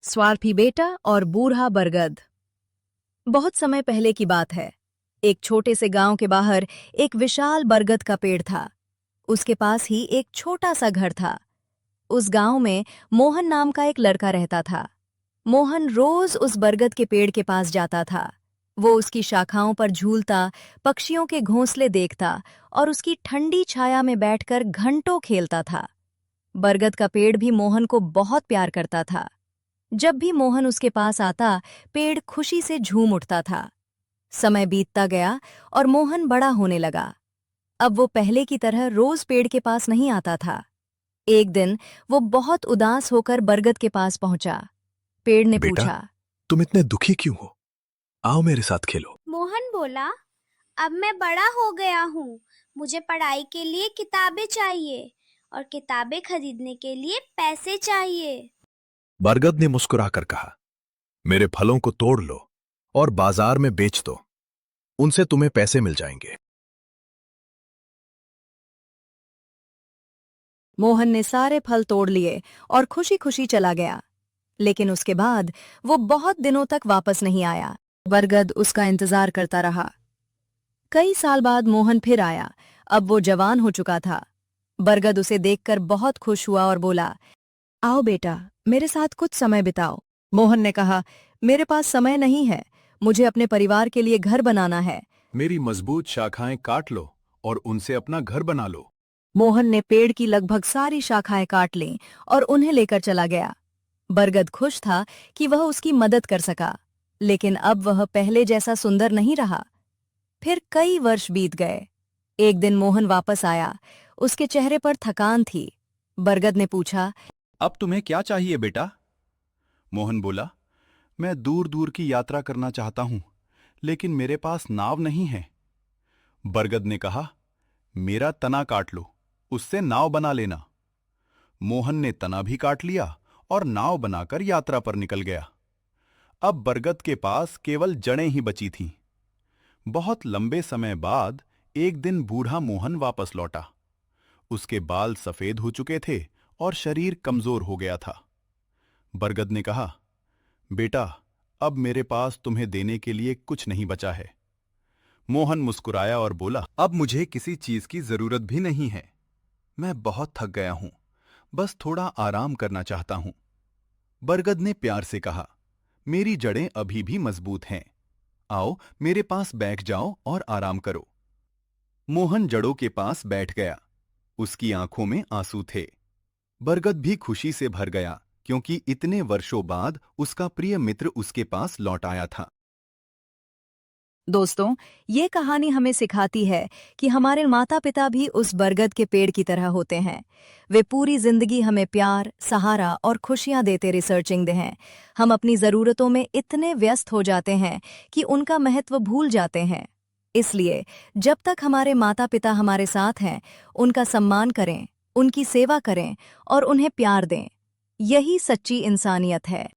स्वार्थी बेटा और बूढ़ा बरगद। बहुत समय पहले की बात है। एक छोटे से गांव के बाहर एक विशाल बरगद का पेड़ था। उसके पास ही एक छोटा सा घर था। उस गांव में मोहन नाम का एक लड़का रहता था। मोहन रोज उस बरगद के पेड़ के पास जाता था। वो उसकी शाखाओं पर झूलता, पक्षियों के घोंसले देखता और उसकी ठंडी छाया में बैठकर घंटों खेलता था। बरगद का पेड़ भी मोहन को बहुत प्यार करता था। जब भी मोहन उसके पास आता, पेड़ खुशी से झूम उठता था। समय बीतता गया और मोहन बड़ा होने लगा। अब वो पहले की तरह रोज पेड़ के पास नहीं आता था। एक दिन वो बहुत उदास होकर बरगद के पास पहुंचा। पेड़ ने बेटा, पूछा, तुम इतने दुखी क्यों हो? आओ मेरे साथ खेलो। मोहन बोला, अब मैं बड़ा हो गया हूँ। मुझे पढ़ाई के लिए किताबें चाहिए और किताबें खरीदने के लिए पैसे चाहिए। बरगद ने मुस्कुराकर कहा, मेरे फलों को तोड़ लो और बाजार में बेच दो। उनसे तुम्हें पैसे मिल जाएंगे। मोहन ने सारे फल तोड़ लिए और खुशी खुशी चला गया। लेकिन उसके बाद वो बहुत दिनों तक वापस नहीं आया। बरगद उसका इंतजार करता रहा। कई साल बाद मोहन फिर आया। अब वो जवान हो चुका था। बरगद उसे देखकर बहुत खुश हुआ और बोला, आओ बेटा, मेरे साथ कुछ समय बिताओ। मोहन ने कहा, मेरे पास समय नहीं है। मुझे अपने परिवार के लिए घर बनाना है। मेरी मजबूत शाखाएं काट लो और उनसे अपना घर बना लो। मोहन ने पेड़ की लगभग सारी शाखाएं काट लीं और उन्हें लेकर चला गया। बरगद खुश था कि वह उसकी मदद कर सका, लेकिन अब वह पहले जैसा सुंदर नहीं रहा। फिर कई वर्ष बीत गए। एक दिन मोहन वापस आया। उसके चेहरे पर थकान थी। बरगद ने पूछा, अब तुम्हें क्या चाहिए बेटा? मोहन बोला, मैं दूर दूर की यात्रा करना चाहता हूं, लेकिन मेरे पास नाव नहीं है। बरगद ने कहा, मेरा तना काट लो, उससे नाव बना लेना। मोहन ने तना भी काट लिया और नाव बनाकर यात्रा पर निकल गया। अब बरगद के पास केवल जड़ें ही बची थीं। बहुत लंबे समय बाद एक दिन बूढ़ा मोहन वापस लौटा। उसके बाल सफेद हो चुके थे और शरीर कमजोर हो गया था। बरगद ने कहा, बेटा, अब मेरे पास तुम्हें देने के लिए कुछ नहीं बचा है। मोहन मुस्कुराया और बोला, अब मुझे किसी चीज की जरूरत भी नहीं है। मैं बहुत थक गया हूं, बस थोड़ा आराम करना चाहता हूं। बरगद ने प्यार से कहा, मेरी जड़ें अभी भी मजबूत हैं। आओ मेरे पास बैठ जाओ और आराम करो। मोहन जड़ों के पास बैठ गया। उसकी आंखों में आंसू थे। बरगद भी खुशी से भर गया, क्योंकि इतने वर्षों बाद उसका प्रिय मित्र उसके पास लौट आया था। दोस्तों, ये कहानी हमें सिखाती है कि हमारे माता पिता भी उस बरगद के पेड़ की तरह होते हैं। वे पूरी जिंदगी हमें प्यार, सहारा और खुशियां देते रिसर्चिंग हैं। हम अपनी ज़रूरतों में इतने व्यस्त हो जाते हैं कि उनका महत्व भूल जाते हैं। इसलिए जब तक हमारे माता पिता हमारे साथ हैं, उनका सम्मान करें, उनकी सेवा करें और उन्हें प्यार दें। यही सच्ची इंसानियत है।